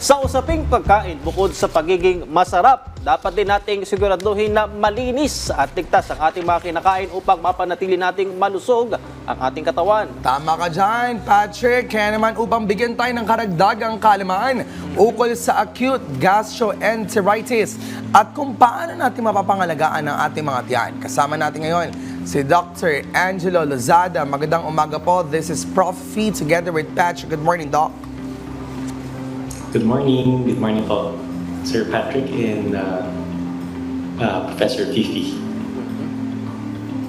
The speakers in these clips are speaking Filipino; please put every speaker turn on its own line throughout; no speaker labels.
Sa usaping pagkain, bukod sa pagiging masarap, dapat din nating siguraduhin na malinis at ligtas ang ating mga kinakain upang mapanatili nating malusog ang ating katawan.
Tama ka dyan, Patrick. Kaya naman upang bigyan tayo ng karagdagang kaalaman ukol sa acute gastroenteritis at kung paano natin mapapangalagaan ang ating mga tiyan. Kasama natin ngayon si Dr. Angelo Lozada. Magandang umaga po. This is Prof. Fee together with Patrick. Good morning, Doc.
Good morning. Good morning po, Sir Patrick and Professor Fifi.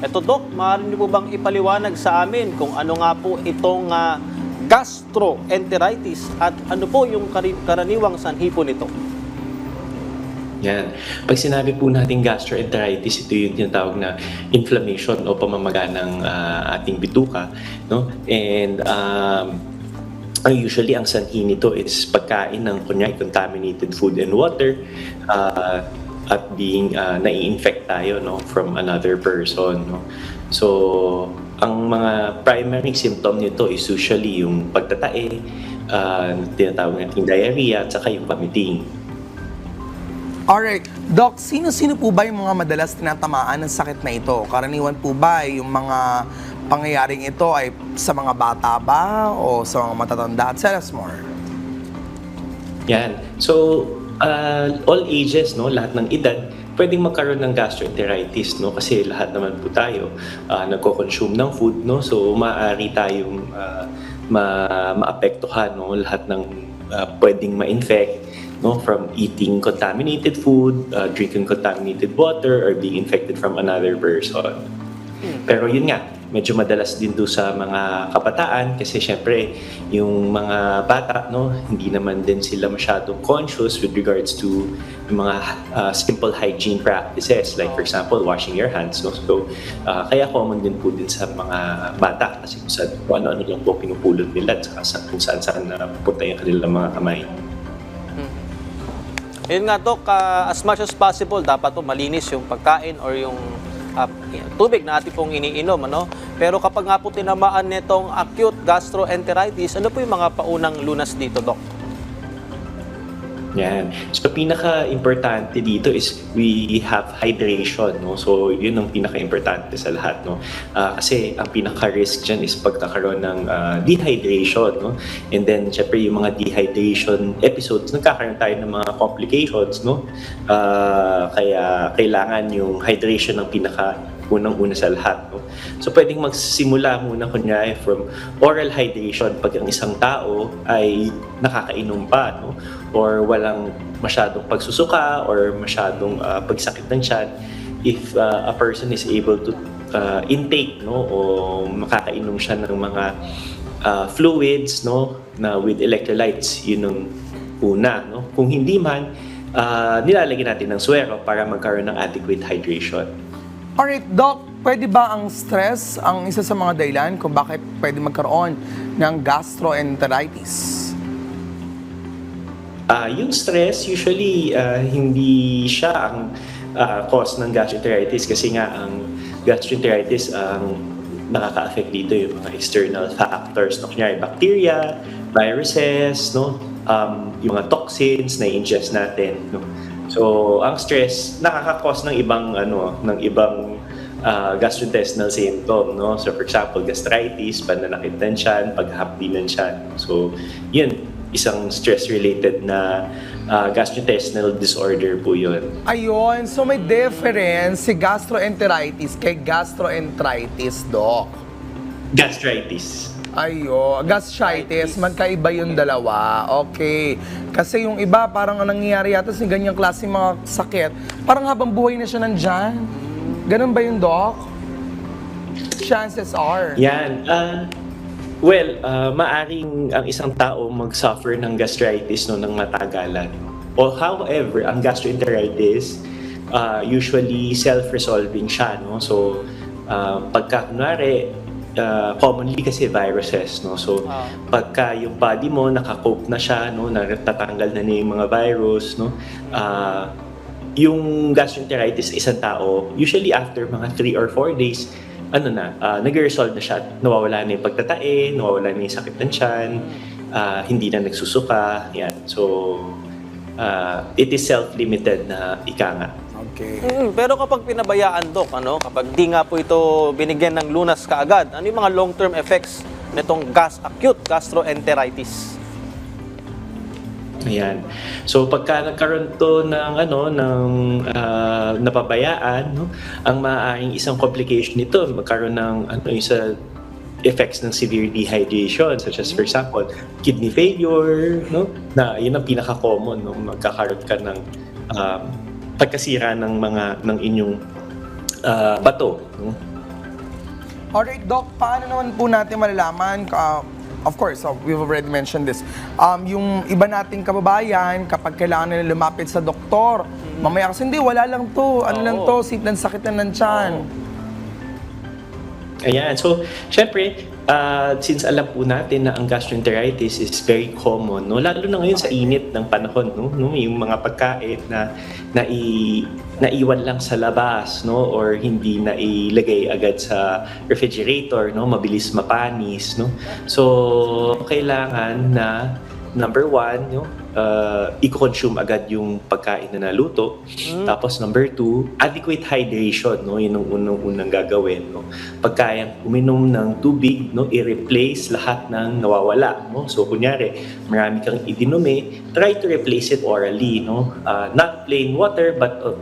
Eto Dok, maaari niyo po bang ipaliwanag sa amin kung ano nga po itong gastroenteritis at ano po yung karaniwang sanhi po nito?
Yan. Pag sinabi po natin gastroenteritis, ito yung tinatawag na inflammation o pamamaga ng ating bituka, no? And usually, ang sanhi nito is pagkain ng kunyari contaminated food and water at being nai-infect tayo, no, from another person. No? So, ang mga primary symptom nito is usually yung pagtatae, tinatawag nating diarrhea, at saka yung vomiting.
Alright, Doc, sino-sino po ba yung mga madalas tinatamaan ng sakit na ito? Karaniwan po ba yung mga pangyayaring ito ay sa mga bata ba o sa mga matatanda? Tell us more.
Yan. So, all ages, no, lahat ng edad, pwedeng magkaroon ng gastroenteritis, no, kasi lahat naman po tayo nagko-consume ng food, no, so maaari tayong maapektuhan, no, lahat ng pwedeng ma-infect, no, from eating contaminated food, drinking contaminated water, or being infected from another person. Pero yun nga, medyo madalas din do sa mga kabataan kasi syempre yung mga bata, no, hindi naman din sila masyadong conscious with regards to yung mga simple hygiene practices, like for example washing your hands, no. So kaya common din po din sa mga bata kasi kung ano-ano lang po pinupulot nila at saka kung saan na pupunta yung kanilang mga kamay.
Yun nga Dok, as much as possible dapat po malinis yung pagkain or yung tubig na ating pong iniinom, ano? Pero kapag nga po tinamaan nitong acute gastroenteritis, ano po yung mga paunang lunas dito, Doc?
Yan. So, pinaka-importante dito is we have hydration, no? So, yun ang pinaka-importante sa lahat, no? Kasi ang pinaka-risk dyan is pagkakaroon ng dehydration, no? And then, syempre, yung mga dehydration episodes, nagkakaroon tayo ng mga complications, no? Kaya kailangan yung hydration ng unang-una sa lahat, no? So, pwedeng magsimula muna kunyari from oral hydration pag ang isang tao ay nakakainom pa, no? Or walang masyadong pagsusuka or masyadong pagsakit ng tiyan. If a person is able to intake, no, o makakainom siya ng mga fluids, no, na with electrolytes, yun ang una, no? Kung hindi man, nilalagyan natin ng suwero para magkaroon ng adequate hydration.
Alright, Doc, pwede ba ang stress ang isa sa mga dahilan kung bakit pwede magkaroon ng gastroenteritis?
Yung stress, usually hindi siya ang cause ng gastroenteritis kasi nga ang gastroenteritis ang nakaka-affect dito yung mga external factors, no? Kunyari bacteria, viruses, no? Yung mga toxins na i-ingest natin, no? So, ang stress nakaka-cause ng ibang gastrointestinal symptom, no? So, for example, gastritis, pananakit ng tiyan, paghapdi ng tiyan. So, yun, isang stress-related na gastrointestinal disorder po yun.
Ayun, so may difference si gastroenteritis kay gastroenteritis, Doc.
Gastritis.
Gastritis, magkaiba yung dalawa. Okay. Kasi yung iba, parang ang nangyayari yata sa ganyang klase mga sakit, parang habang buhay na siya nandyan. Ganun ba yung Doc? Chances are.
Yan. Maaring ang isang tao mag-suffer ng gastritis no, ng matagalan. O however, ang gastroenteritis, usually self-resolving siya. No? So, pagka kunwari, commonly kasi viruses, no? So, pagka yung body mo nakakope na siya, no, natatanggal na niya yung mga virus, no, yung gastroenteritis sa isang tao, usually after mga 3 or 4 days, nag-resolve na siya. Nawawala na yung pagtatae, nawawala na yung sakit ng tiyan, hindi na nagsusuka. Yan. So, it is self-limited na ika nga.
Okay.
Pero kapag pinabayaan, Doc, kapag di nga po ito binigyan ng lunas kaagad, ano yung mga long-term effects nitong acute gastroenteritis?
Ayan. So pagka nagkaroon to ng napabayaan, ang maaaring isang complication nito magkaroon ng yung sa effects ng severe dehydration, such as for example kidney failure, na yun ang pinaka-common, magkakaroon ka ng pagkasira ng inyong bato.
Alright, Doc, paano naman po natin malalaman, of course, we've already mentioned this, yung iba nating kababayan, kapag kailangan nila lumapit sa doktor, mamaya kasi hindi, wala lang to, lang to, simpleng sakit lang ng tiyan.
Ayan. So, syempre, since alam po natin na ang gastroenteritis is very common, lalo na ngayon sa init ng panahon, yung mga pagkain na naiwan lang sa labas, or hindi na ilagay agad sa refrigerator, mabilis mapanis, So, kailangan na number one, i-consume agad yung pagkain na naluto. Tapos number two, adequate hydration, yun ang unang gagawin. Pagkayang uminom ng tubig, i-replace lahat ng nawawala. So kunyari, marami kang idinuми, try to replace it orally. Not plain water, but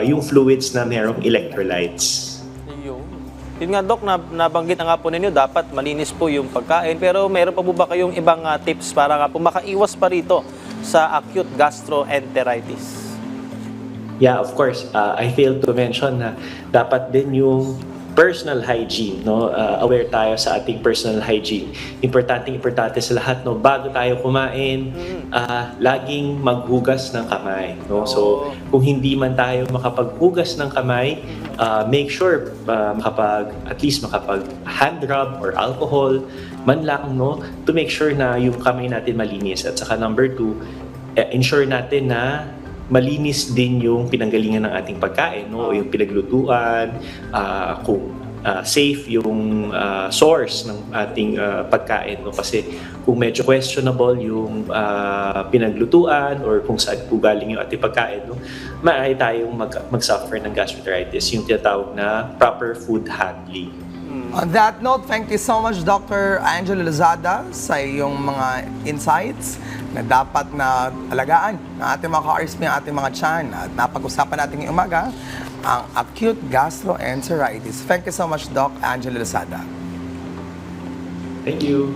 yung fluids na merong electrolytes.
Yun nga, Doc, nabanggit na nga po ninyo, dapat malinis po yung pagkain. Pero meron pa po ba kayong ibang tips para nga po makaiwas pa rito sa acute gastroenteritis?
Yeah, of course. I failed to mention na dapat din yung personal hygiene, aware tayo sa ating personal hygiene. Importante sa lahat, bago tayo kumain, laging maghugas ng kamay, So, kung hindi man tayo makapaghugas ng kamay, make sure at least makapag hand rub or alcohol man lang, to make sure na yung kamay natin malinis. At saka number two, ensure natin na malinis din yung pinanggalingan ng ating pagkain, o yung pinaglutuan, kung safe yung source ng ating pagkain, kasi kung medyo questionable yung pinaglutuan or kung saan po galing yung ating pagkain, maaari tayong mag-suffer ng gastroenteritis, yung tinatawag na proper food handling.
On that note, thank you so much, Dr. Angelo Lozada, sa iyong mga insights na dapat na alagaan ng ating mga ka-RSP, ng ating mga tiyan. At napag-usapan natin ngayong umaga ang acute gastroenteritis. Thank you so much, Doc Angelo Lozada.
Thank you.